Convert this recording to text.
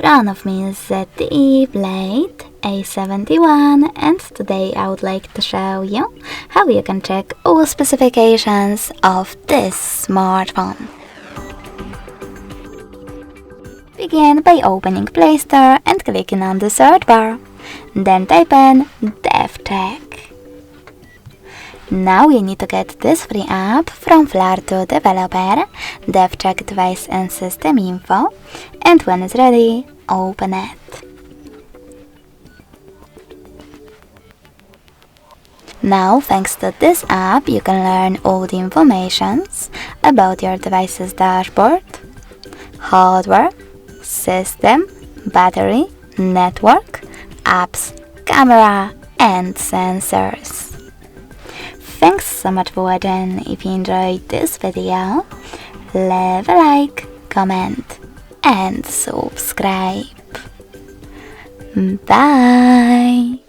front of me is ZTE Blade A71, and today I would like to show you how you can check all specifications of this smartphone. Begin by opening Play Store and clicking on the search bar. Then type in DevCheck. Now you need to get this free app from Flare2 developer, DevCheck Device and System Info, and when it's ready, open it. Now, thanks to this app, you can learn all the informations about your device's dashboard, hardware, system, battery, network, apps, camera, and sensors. Thanks so much for watching. If you enjoyed this video, leave a like, comment, and subscribe. Bye!